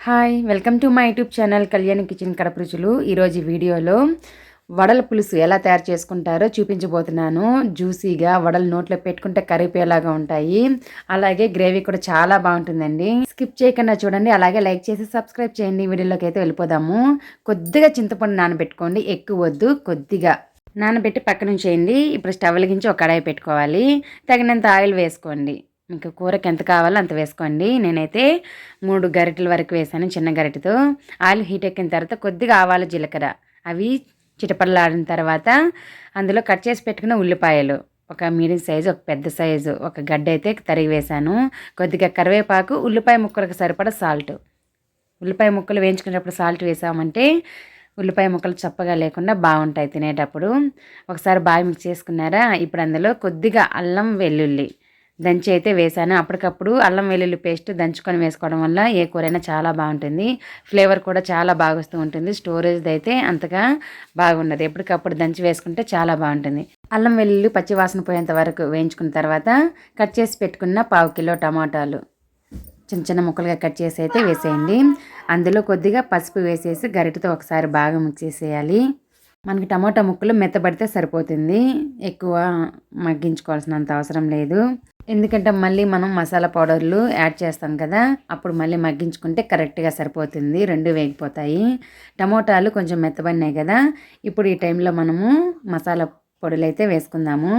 Hi welcome to my YouTube channel Kalyani kitchen Kadapa రుచులు. ఈరోజు వీడియోలో వడల పులుసు ఎలా తయారు చేసుకుంటారో చూపించబోతున్నాను. జ్యూసీగా వడలు నోట్లో పెట్టుకుంటే కరిగిపోయేలాగా ఉంటాయి. అలాగే గ్రేవీ కూడా చాలా బాగుంటుందండి. స్కిప్ చేయకుండా చూడండి, అలాగే లైక్ చేసి సబ్స్క్రైబ్ చేయండి. వీడియోలోకి అయితే వెళ్ళిపోదాము. కొద్దిగా చింతపండు నానబెట్టుకోండి, ఎక్కువ వద్దు, కొద్దిగా నానబెట్టి పక్కన ఉంచేయండి. ఇప్పుడు స్టవ్ వెలిగించి ఒక కడాయి పెట్టుకోవాలి. తగినంత ఆయిల్ వేసుకోండి. మీకు కూరకి ఎంత కావాలో అంత వేసుకోండి. నేనైతే 3 గరిటెల వరకు వేసాను చిన్న గరిటెతో. ఆయిల్ హీట్ ఎక్కిన తర్వాత కొద్దిగా ఆవాలు జీలకర్ర అవి చిటపడలాడిన తర్వాత అందులో కట్ చేసి పెట్టుకున్న ఉల్లిపాయలు ఒక మీడియం సైజు, ఒక పెద్ద సైజు ఒక గడ్డ అయితే తరిగి వేసాను. కొద్దిగా కరివేపాకు, ఉల్లిపాయ ముక్కలకు సరిపడా సాల్ట్. ఉల్లిపాయ ముక్కలు వేయించుకునేటప్పుడు సాల్ట్ వేసామంటే ఉల్లిపాయ ముక్కలు చప్పగా లేకుండా బాగుంటాయి తినేటప్పుడు. ఒకసారి బాగా మిక్స్ చేసుకున్నారా? ఇప్పుడు అందులో కొద్దిగా అల్లం వెల్లుల్లి దంచి అయితే వేసాను. అప్పటికప్పుడు అల్లం వెల్లుల్లి పేస్ట్ దంచుకొని వేసుకోవడం వల్ల ఏ కూరైనా చాలా బాగుంటుంది. ఫ్లేవర్ కూడా చాలా బాగా వస్తూ ఉంటుంది. స్టోరేజ్ది అయితే అంతగా బాగుండదు. ఎప్పటికప్పుడు దంచి వేసుకుంటే చాలా బాగుంటుంది. అల్లం వెల్లుల్లి పచ్చి వాసన పోయేంత వరకు వేయించుకున్న తర్వాత కట్ చేసి పెట్టుకున్న 1/2 కిలో టమాటాలు చిన్న చిన్న ముక్కలుగా కట్ చేసి అయితే వేసేయండి. అందులో కొద్దిగా పసుపు వేసేసి గరిటెతో ఒకసారి బాగా మిక్స్ చేసేయాలి. మనకి టమాటా ముక్కలు మెత్తబడితే సరిపోతుంది, ఎక్కువ మగ్గించుకోవాల్సినంత అవసరం లేదు. ఎందుకంటే మళ్ళీ మనం మసాలా పౌడర్లు యాడ్ చేస్తాం కదా, అప్పుడు మళ్ళీ మగ్గించుకుంటే కరెక్ట్గా సరిపోతుంది, రెండు వేగిపోతాయి. టమోటాలు కొంచెం మెత్తబడినాయి కదా, ఇప్పుడు ఈ టైంలో మనము మసాలా పొడులు అయితే వేసుకుందాము.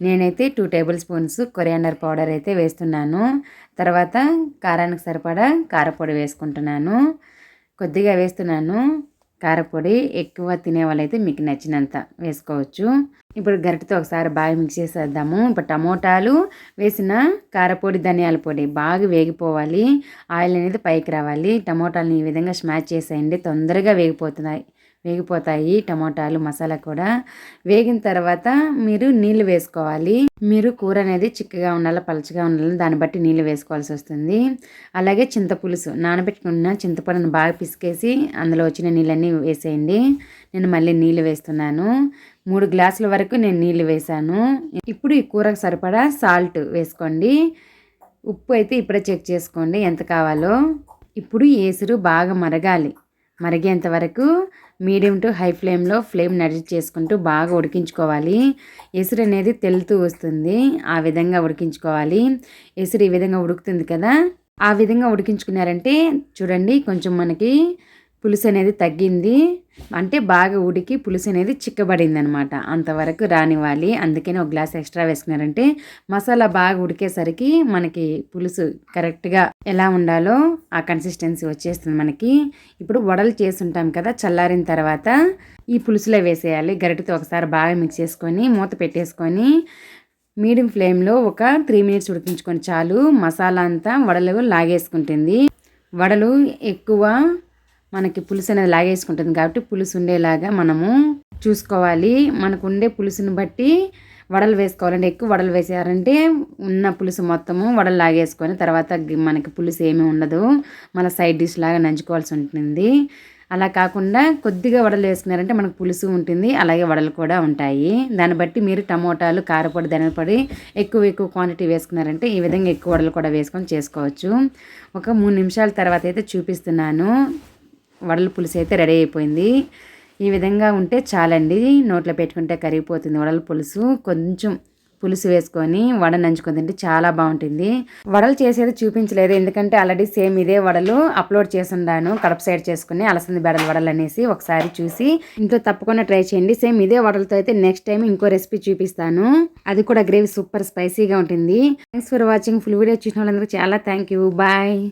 నేనైతే 2 టేబుల్ స్పూన్స్ కొరియాండర్ పౌడర్ అయితే వేస్తున్నాను. తర్వాత కారానికి సరిపడా కారపొడి వేసుకుంటున్నాను. కొద్దిగా వేస్తున్నాను కారపొడి. ఎక్కువ తినే వాళ్ళైతే మీకు నచ్చినంత వేసుకోవచ్చు. ఇప్పుడు గరిటెతో ఒకసారి బాగా మిక్స్ చేసేద్దాము. ఇప్పుడు టమోటాలు వేసిన కారపొడి, ధనియాల పొడి బాగా వేగిపోవాలి. ఆయిల్ అనేది పైకి రావాలి. టమోటాలని ఈ విధంగా స్మాష్ చేసేయండి, తొందరగా వేగిపోతాయి టమోటాలు, మసాలా కూడా. వేగిన తర్వాత మీరు నీళ్ళు వేసుకోవాలి. మీరు కూర అనేది చిక్కగా ఉండాలి, పలచగా ఉండాలి, దాన్ని బట్టి నీళ్ళు వేసుకోవాల్సి వస్తుంది. అలాగే చింతపులుసు నానబెట్టుకున్న చింతపండును బాగా పిసికేసి అందులో వచ్చిన నీళ్ళన్నీ వేసేయండి. నేను మళ్ళీ నీళ్ళు వేస్తున్నాను. 3 గ్లాసుల వరకు నేను నీళ్ళు వేసాను. ఇప్పుడు ఈ కూరకు సరిపడా సాల్ట్ వేసుకోండి. ఉప్పు అయితే ఇప్పుడే చెక్ చేసుకోండి ఎంత కావాలో. ఇప్పుడు ఎసురు బాగా మరిగేంత వరకు మీడియం టు హై ఫ్లేమ్లో ఫ్లేమ్ అడ్జస్ట్ చేసుకుంటూ బాగా ఉడికించుకోవాలి. ఎసురు అనేది తెలుతూ వస్తుంది, ఆ విధంగా ఉడికించుకోవాలి. ఎసురు ఈ విధంగా ఉడుకుతుంది కదా, ఆ విధంగా ఉడికించుకున్నారంటే చూడండి కొంచెం మనకి పులుసు అనేది తగ్గింది, అంటే బాగా ఉడికి పులుసు అనేది చిక్కబడింది అనమాట. అంతవరకు రానివ్వాలి. అందుకని ఒక గ్లాస్ ఎక్స్ట్రా వేసుకున్నారంటే మసాలా బాగా ఉడికేసరికి మనకి పులుసు కరెక్ట్గా ఎలా ఉండాలో ఆ కన్సిస్టెన్సీ వచ్చేస్తుంది మనకి. ఇప్పుడు వడలు చేసుంటాం కదా, చల్లారిన తర్వాత ఈ పులుసులో వేసేయాలి. గరిటెతో ఒకసారి బాగా మిక్స్ చేసుకొని మూత పెట్టేసుకొని మీడియం ఫ్లేమ్లో ఒక 3 మినిట్స్ ఉడికించుకొని చాలు. మసాలా అంతా వడలు లాగేసుకుంటుంది. వడలు ఎక్కువ మనకి పులుసు అనేది లాగేసుకుంటుంది కాబట్టి పులుసు ఉండేలాగా మనము చూసుకోవాలి. మనకు ఉండే పులుసుని బట్టి వడలు వేసుకోవాలంటే ఎక్కువ వడలు వేసారంటే ఉన్న పులుసు మొత్తము వడలు లాగేసుకొని తర్వాత మనకి పులుసు ఏమీ ఉండదు, మన సైడ్ డిష్ లాగా నంచుకోవాల్సి ఉంటుంది. అలా కాకుండా కొద్దిగా వడలు వేసుకున్నారంటే మనకు పులుసు ఉంటుంది, అలాగే వడలు కూడా ఉంటాయి. దాన్ని బట్టి మీరు టమోటాలు, కారపొడి, ధనియాలపొడి ఎక్కువ క్వాంటిటీ వేసుకున్నారంటే ఈ విధంగా ఎక్కువ వడలు కూడా వేసుకొని చేసుకోవచ్చు. ఒక 3 నిమిషాల తర్వాత అయితే చూపిస్తున్నాను. వడల పులుసు అయితే రెడీ అయిపోయింది. ఈ విధంగా ఉంటే చాలండి, నోట్లో పెట్టుకుంటే కరిగిపోతుంది వడల పులుసు. కొంచెం పులుసు వేసుకొని వడ నంచుకొని తింటే చాలా బాగుంటుంది. వడలు చేసేది చూపించలేదు, ఎందుకంటే ఆల్రెడీ సేమ్ ఇదే వడలు అప్లోడ్ చేస్తున్నాను, కడప సైడ్ చేసుకుని అలసంది బెడల వడలు అనేసి. ఒకసారి చూసి ఇంట్లో తప్పకుండా ట్రై చేయండి. సేమ్ ఇదే వడలతో అయితే నెక్స్ట్ టైం ఇంకో రెసిపీ చూపిస్తాను, అది కూడా గ్రేవీ సూపర్ స్పైసీగా ఉంటుంది. Thanks for watching. Full video చూసిన వాళ్ళందరికీ చాలా థ్యాంక్ యూ. బాయ్.